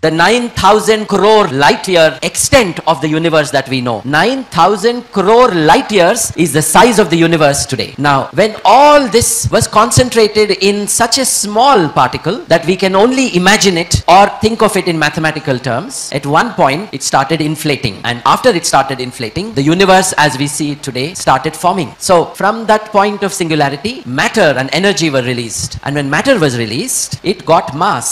the 9,000 crore light year extent of the universe that we know. 9,000 crore light years is the size of the universe today. Now, when all this was concentrated in such a small particle that we can only imagine it or think of it in mathematical terms, at one point it started inflating. And after it started inflating, the universe as we see it today started forming. So, from that point of singularity, matter and energy were released. And when matter was released, it got mass.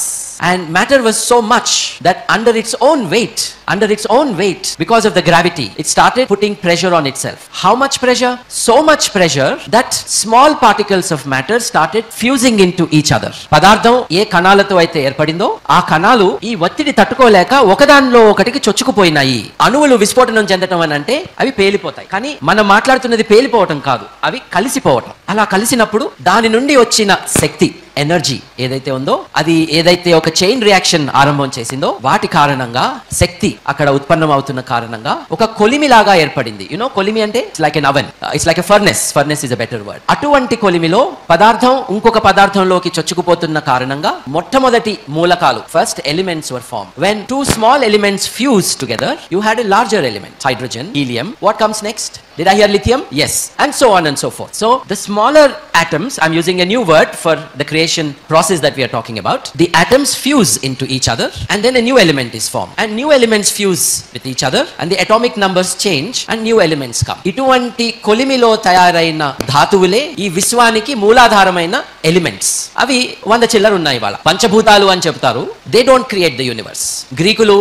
And matter was so much that under its own weight, because of the gravity, it started putting pressure on itself. How much pressure? So much pressure that small particles of matter started fusing into each other. పదార్థం ఏ కణాలతో అయితే ఏర్పడిందో ఆ కణాలు ఈ ఒత్తిడి తట్టుకోలేక ఒకదానిలో ఒకటికి చొచ్చుకుపోయినాయి. అణువులు విస్ఫోటనం చెందటం అని అంటే అవి పేలిపోతాయి. కానీ మనం మాట్లాడుతున్నది పేలిపోవటం కాదు, అవి కలిసిపోవటం. అలా కలిసినప్పుడు దాని నుండి వచ్చిన శక్తి, ఎనర్జీ ఏదైతే ఉందో, అది ఏదైతే ఒక చైన్ రియాక్షన్ ఆరంభం చేసిందో వాటి కారణంగా శక్తి అక్కడ ఉత్పన్నం అవుతున్న కారణంగా ఒక కొలిమి లాగా ఏర్పడింది. కొలిమి అంటే it's like an oven, it's like a furnace is a better word. అటువంటి కొలిమిలో పదార్థం ఇంకొక పదార్థంలోకి చొచ్చుకుపోతున్న కారణంగా మొట్టమొదటి మూలకాలు, first elements were form. When two small elements fuse together, you had a larger element, hydrogen, helium. What comes next? Did I hear lithium? Yes. And so on and so forth. So the smaller atoms, I'm using a new word for the creation process that we are talking about. The atoms fuse into each other and then a new element is formed. And new elements fuse with each other and the atomic numbers change and new elements come. ఇటువంటి కొలిమిలో తయారైన ధాతువులే ఈ విశ్వానికి మూలాధారమైన elements. అవి 100 చిల్లర ఉన్నాయి. వాళ్ళ పంచభూతాలు అని చెప్తారు. They don't create the universe. గ్రీకులు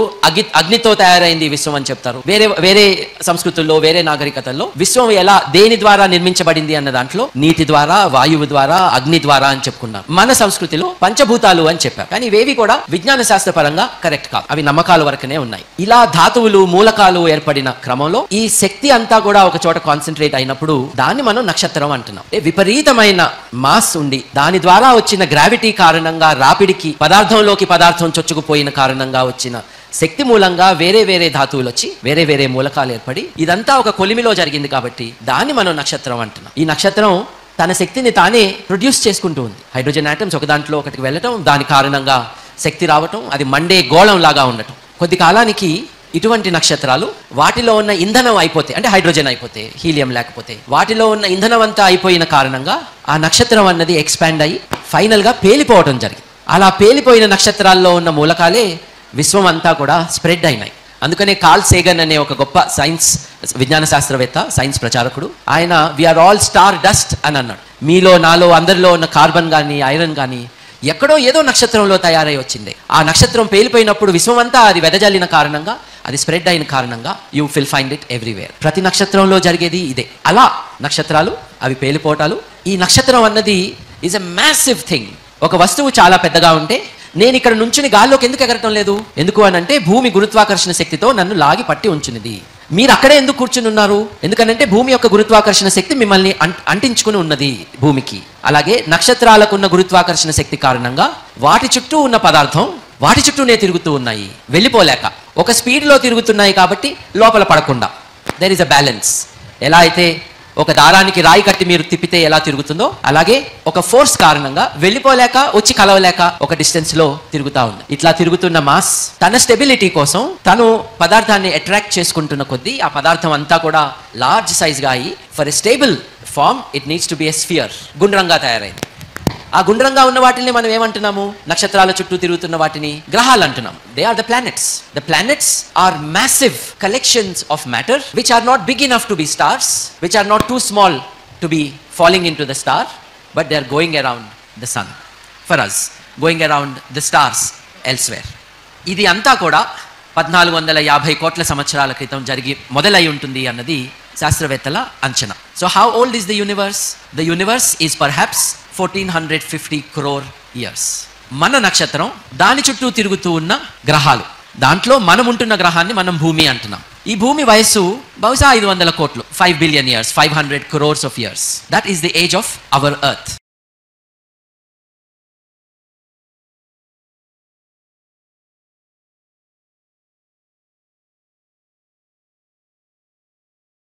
అగ్నితో తయారైంది విశ్వం అని చెప్తారు. వేరే సంస్కృతుల్లో, వేరే నాగరికతల్లో విశ్వం ఎలా, దేని ద్వారా నిర్మించబడింది అన్న దాంట్లో నీటి ద్వారా, వాయువు ద్వారా, అగ్ని ద్వారా అని చెప్పుకున్నారు. మన సంస్కృతిలో పంచభూతాలు అని చెప్పారు. కానీ ఇవేవి కూడా విజ్ఞాన శాస్త్ర పరంగా కరెక్ట్ కాదు, అవి నమ్మకాల వరకునే ఉన్నాయి. ఇలా ధాతువులు, మూలకాలు ఏర్పడిన క్రమంలో ఈ శక్తి అంతా కూడా ఒక చోట కాన్సన్ట్రేట్ అయినప్పుడు దాన్ని మనం నక్షత్రం అంటున్నాం. విపరీతమైన మాస్ ఉండి దాని ద్వారా వచ్చిన గ్రావిటీ కారణంగా, రాపిడికి పదార్థంలోకి పదార్థం చొచ్చుకుపోయిన కారణంగా వచ్చిన శక్తి మూలంగా వేరే వేరే ధాతువులు వచ్చి వేరే వేరే మూలకాలు ఏర్పడి ఇదంతా ఒక కొలిమిలో జరిగింది కాబట్టి దాన్ని మనం నక్షత్రం అంటున్నాం. ఈ నక్షత్రం తన శక్తిని తానే ప్రొడ్యూస్ చేసుకుంటూ ఉంది. హైడ్రోజన్ ఆటమ్స్ ఒక దాంట్లో ఒకటికి వెళ్ళటం, దాని కారణంగా శక్తి రావటం, అది మండే గోళం లాగా ఉండటం. కొద్ది కాలానికి ఇటువంటి నక్షత్రాలు వాటిలో ఉన్న ఇంధనం అయిపోతే, అంటే హైడ్రోజన్ అయిపోతే, హీలియం లేకపోతే, వాటిలో ఉన్న ఇంధనం అంతా అయిపోయిన కారణంగా ఆ నక్షత్రం అన్నది ఎక్స్పాండ్ అయ్యి ఫైనల్గా పేలిపోవటం జరిగింది. అలా పేలిపోయిన నక్షత్రాల్లో ఉన్న మూలకాలే విశ్వం అంతా కూడా స్ప్రెడ్ అయినాయి. అందుకనే కార్ల్ సేగన్ అనే ఒక గొప్ప విజ్ఞాన శాస్త్రవేత్త, సైన్స్ ప్రచారకుడు, ఆయన వీఆర్ ఆల్ స్టార్ డస్ట్ అని అన్నాడు. మీలో, నాలో, అందరిలో ఉన్న కార్బన్ కానీ, ఐరన్ కానీ ఎక్కడో ఏదో నక్షత్రంలో తయారై వచ్చింది. ఆ నక్షత్రం పేలిపోయినప్పుడు విశ్వం అంతా అది వెదజల్లిన కారణంగా, అది స్ప్రెడ్ అయిన కారణంగా you will find it everywhere. ప్రతి నక్షత్రంలో జరిగేది ఇదే. అలా నక్షత్రాలు, అవి పేలిపోవటాలు. ఈ నక్షత్రం అన్నది ఈజ్ ఎ మ్యాసివ్ థింగ్. ఒక వస్తువు చాలా పెద్దగా ఉంటే నేను ఇక్కడ నుంచుని గాల్లోకి ఎందుకు ఎగరటం లేదు? ఎందుకు అని అంటే భూమి గురుత్వాకర్షణ శక్తితో నన్ను లాగి పట్టి ఉంచునిది. మీరు అక్కడే ఎందుకు కూర్చుని ఉన్నారు? ఎందుకనంటే భూమి యొక్క గురుత్వాకర్షణ శక్తి మిమ్మల్ని అంటించుకుని ఉన్నది భూమికి. అలాగే నక్షత్రాలకున్న గురుత్వాకర్షణ శక్తి కారణంగా వాటి చుట్టూ ఉన్న పదార్థం వాటి చుట్టూనే తిరుగుతూ ఉన్నాయి, వెళ్ళిపోలేక. ఒక స్పీడ్లో తిరుగుతున్నాయి కాబట్టి లోపల పడకుండా. There is a balance. ఎలా అయితే ఒక దారానికి రాయి కట్టి మీరు తిప్పితే ఎలా తిరుగుతుందో, అలాగే ఒక ఫోర్స్ కారణంగా వెళ్ళిపోలేక, వచ్చి కలవలేక ఒక డిస్టెన్స్ లో తిరుగుతా ఉంది. ఇట్లా తిరుగుతున్న మాస్ తన స్టెబిలిటీ కోసం తను పదార్థాన్ని అట్రాక్ట్ చేసుకుంటున్న కొద్దీ ఆ పదార్థం అంతా కూడా లార్జ్ సైజ్ గా అయ్యి, for a stable form it needs to be a sphere, గుండ్రంగా తయారైంది. ఆ గుండ్రంగా ఉన్న వాటిని మనం ఏమంటున్నాము? నక్షత్రాల చుట్టూ తిరుగుతున్న వాటిని గ్రహాలు అంటున్నాం. They are the planets. The planets are massive collections of matter which are not big enough to be stars, which are not too small to be falling into the star, but they are going around the sun for us, going around the stars elsewhere. ఇది అంతా కూడా 1450 కోట్ల సంవత్సరాల క్రితం మొదలై ఉంటుంది అన్నది శాస్త్రవేత్తల అంచనా. So how old is the universe? The universe is perhaps 1450 crore years. మన నక్షత్రం, దాని చుట్టూ తిరుగుతూ ఉన్న గ్రహాలు, దాంట్లో మనం ఉంటున్న గ్రహాన్ని మనం భూమి అంటున్నాం. ఈ భూమి వయస్సు బహుశా 500 కోట్లు, 5 billion years, 500 crores of years. That is the age of our earth.